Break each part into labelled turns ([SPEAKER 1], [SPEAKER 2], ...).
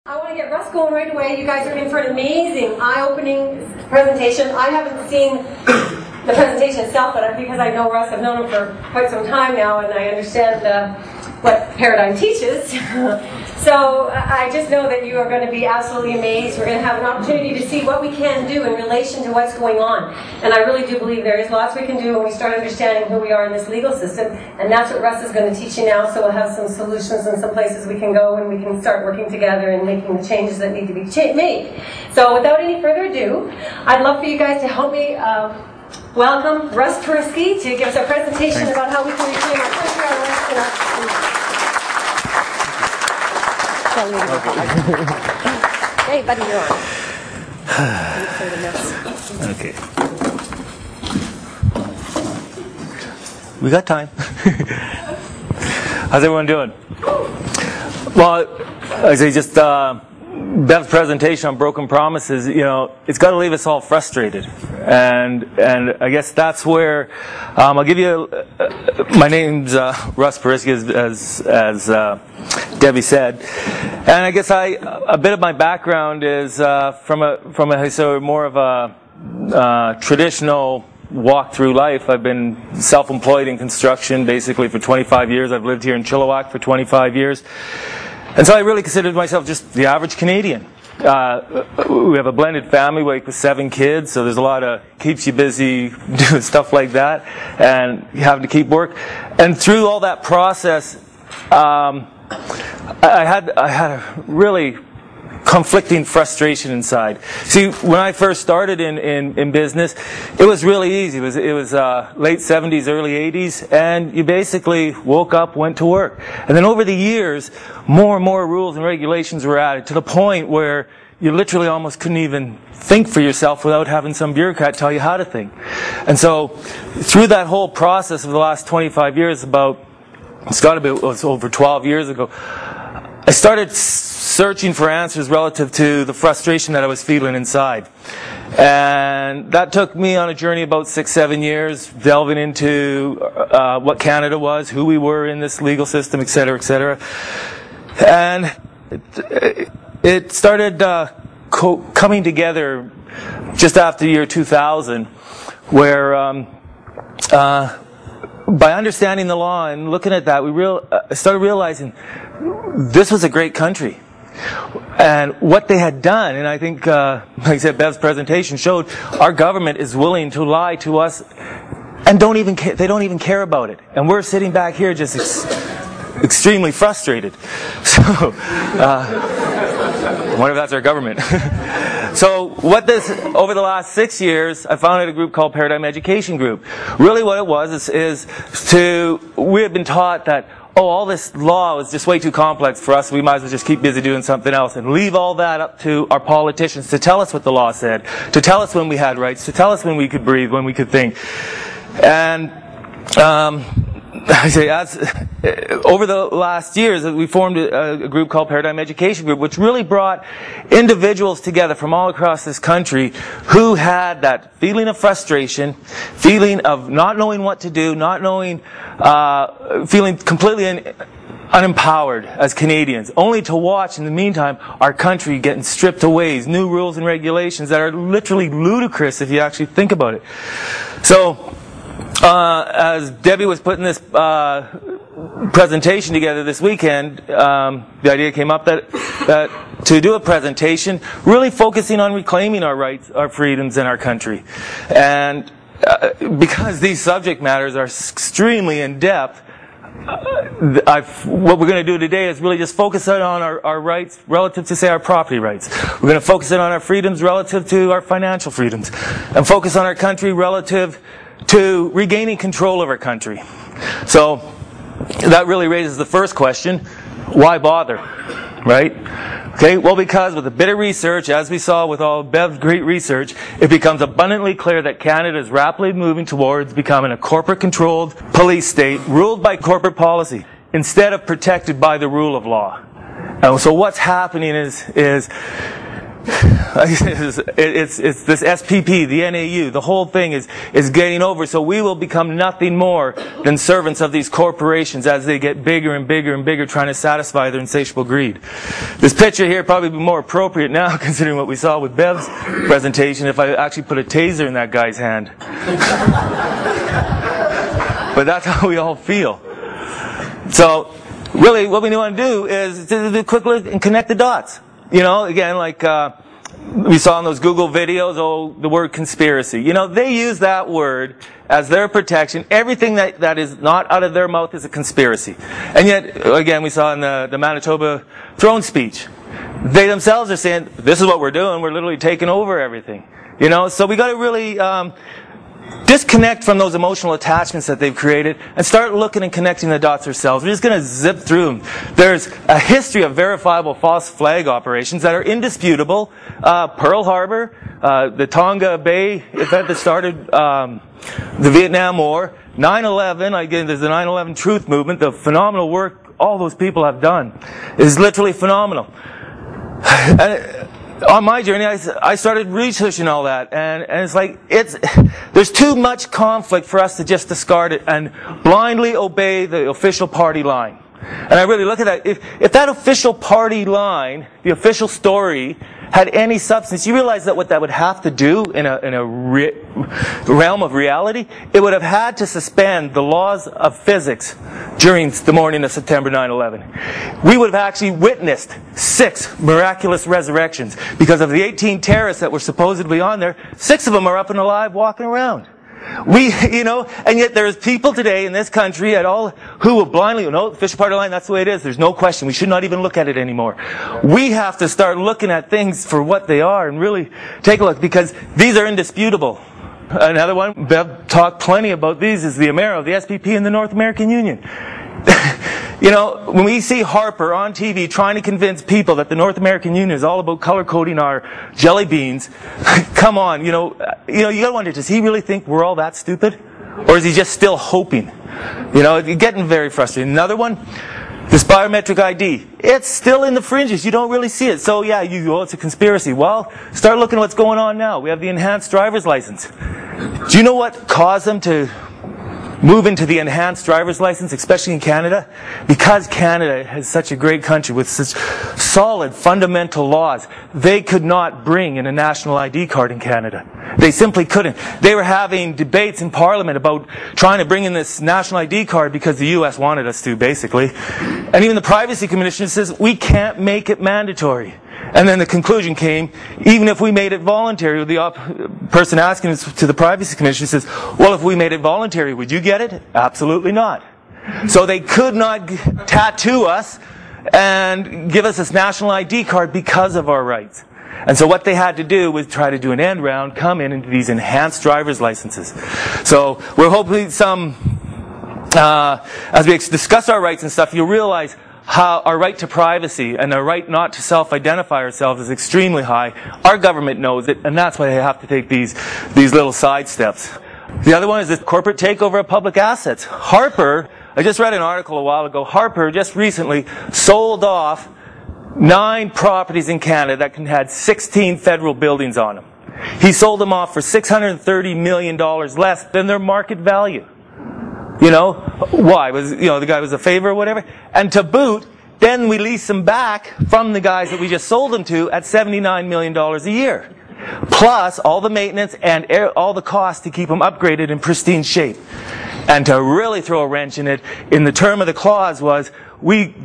[SPEAKER 1] I want to get Russ going right away. You guys are in for an amazing, eye-opening presentation. I haven't seen the presentation itself, but because I know Russ, I've known him for quite some time now, and I understand what Paradigm teaches. So I just know that you are going to be absolutely amazed. We're going to have an opportunity to see what we can do in relation to what's going on. And I really do believe there is lots we can do when we start understanding who we are in this legal system. And that's what Russ is going to teach you now. So we'll have some solutions and some places we can go and we can start working together and making the changes that need to be made. So without any further ado, I'd love for you guys to help me welcome Russ Turisky to give us a presentation about how we can reclaim our country, our rights, and our Hey, buddy, you're on.
[SPEAKER 2] Okay. We got time. How's everyone doing? Well, I say just Bev's presentation on broken promises. You know, it's got to leave us all frustrated, and I guess that's where I'll give you. My name's Russ Turisky, as Debbie said, and I guess a bit of my background is from a more of a traditional walk through life. I've been self-employed in construction basically for 25 years. I've lived here in Chilliwack for 25 years. And so I really considered myself just the average Canadian. We have a blended family with 7 kids, so there's a lot of keeps you busy doing stuff like that, and you have to keep work. And through all that process, I had a really conflicting frustration inside. See, when I first started in business, it was really easy. It was late 70s, early 80s, and you basically woke up, went to work. And then over the years, more and more rules and regulations were added to the point where you literally almost couldn't even think for yourself without having some bureaucrat tell you how to think. And so through that whole process of the last 25 years, it's over 12 years ago, I started searching for answers relative to the frustration that I was feeling inside. And that took me on a journey about 6-7 years, delving into what Canada was, who we were in this legal system, et cetera, et cetera. And it started coming together just after the year 2000, where by understanding the law and looking at that, I started realizing this was a great country. And what they had done, and I think, like I said, Bev's presentation showed, our government is willing to lie to us and they don't even care about it. And we're sitting back here just extremely frustrated. So, I wonder if that's our government. So over the last 6 years, I founded a group called Paradigm Education Group. Really what it was is we had been taught that, all this law is just way too complex for us, we might as well just keep busy doing something else and leave all that up to our politicians to tell us what the law said, to tell us when we had rights, to tell us when we could breathe, when we could think. And I say, over the last years, we formed a group called Paradigm Education Group, which really brought individuals together from all across this country who had that feeling of frustration, feeling of not knowing what to do, not knowing, feeling completely unempowered as Canadians, only to watch in the meantime our country getting stripped away, new rules and regulations that are literally ludicrous if you actually think about it. So, as Debbie was putting this presentation together this weekend, the idea came up that to do a presentation really focusing on reclaiming our rights, our freedoms in our country. And because these subject matters are extremely in-depth, what we're going to do today is really just focus on our rights relative to, say, our property rights. We're going to focus on our freedoms relative to our financial freedoms, and focus on our country relative to regaining control of our country. So that really raises the first question: why bother? Right? Okay, well, because with a bit of research, as we saw with all Bev's great research, it becomes abundantly clear that Canada is rapidly moving towards becoming a corporate-controlled police state ruled by corporate policy instead of protected by the rule of law. And so what's happening is it's this SPP, the NAU, the whole thing is getting over. So we will become nothing more than servants of these corporations as they get bigger and bigger and bigger, trying to satisfy their insatiable greed. This picture here probably be more appropriate now, considering what we saw with Bev's presentation, if I actually put a taser in that guy's hand. But that's how we all feel. So really what we want to do is to do a quick look and connect the dots. You know, again, like we saw in those Google videos, the word conspiracy. You know, they use that word as their protection. Everything that is not out of their mouth is a conspiracy. And yet, again, we saw in the Manitoba throne speech, they themselves are saying, this is what we're doing. We're literally taking over everything. You know, so we got to really disconnect from those emotional attachments that they've created and start looking and connecting the dots ourselves. We're just going to zip through them. There's a history of verifiable false flag operations that are indisputable. Pearl Harbor, the Tonga Bay event that started the Vietnam War, 9/11, again, there's the 9/11 Truth Movement, the phenomenal work all those people have done is literally phenomenal. On my journey, I started researching all that, and it's like, there's too much conflict for us to just discard it and blindly obey the official party line. And I really look at that. If that official party line, the official story, had any substance, you realize that what that would have to do in a realm of reality, it would have had to suspend the laws of physics during the morning of September 9/11. We would have actually witnessed 6 miraculous resurrections because of the 18 terrorists that were supposedly on there. 6 of them are up and alive, walking around. You know, and yet there's people today in this country at all who will blindly, no, the official party line, that's the way it is. There's no question. We should not even look at it anymore. We have to start looking at things for what they are and really take a look, because these are indisputable. Another one, Bev talked plenty about these, is the Amero, the SPP, and the North American Union. You know, when we see Harper on TV trying to convince people that the North American Union is all about color coding our jelly beans, come on, you gotta wonder, does he really think we're all that stupid? Or is he just still hoping? You know, it's getting very frustrating. Another one, this biometric ID. It's still in the fringes. You don't really see it. So yeah, it's a conspiracy. Well, start looking at what's going on now. We have the enhanced driver's license. Do you know what caused them to move into the enhanced driver's license, especially in Canada? Because Canada is such a great country with such solid fundamental laws, they could not bring in a national ID card in Canada. They simply couldn't. They were having debates in Parliament about trying to bring in this national ID card because the U.S. wanted us to, basically. And even the Privacy Commission says, we can't make it mandatory. And then the conclusion came, even if we made it voluntary, the person asking this to the Privacy Commission says, well, if we made it voluntary, would you get it? Absolutely not. So they could not tattoo us and give us this national ID card because of our rights. And so what they had to do was try to do an end round, come in into these enhanced driver's licenses. So we're hoping as we discuss our rights and stuff, you'll realize how our right to privacy and our right not to self-identify ourselves is extremely high. Our government knows it, and that's why they have to take these little side steps. The other one is this corporate takeover of public assets. Harper, I just read an article a while ago, Harper just recently sold off 9 properties in Canada that had 16 federal buildings on them. He sold them off for $630 million less than their market value. You know, why? The guy was a favor or whatever? And to boot, then we lease them back from the guys that we just sold them to at $79 million a year. Plus all the maintenance and all the costs to keep them upgraded in pristine shape. And to really throw a wrench in it, in the term of the clause was,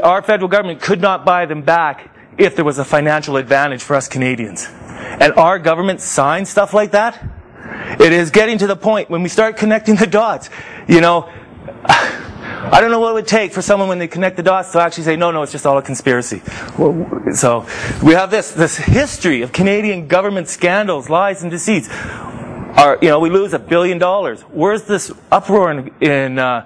[SPEAKER 2] our federal government could not buy them back if there was a financial advantage for us Canadians. And our government signed stuff like that. It is getting to the point when we start connecting the dots. You know, I don't know what it would take for someone when they connect the dots to actually say, no, it's just all a conspiracy. So we have this history of Canadian government scandals, lies, and deceits. We lose $1 billion. Where's this uproar in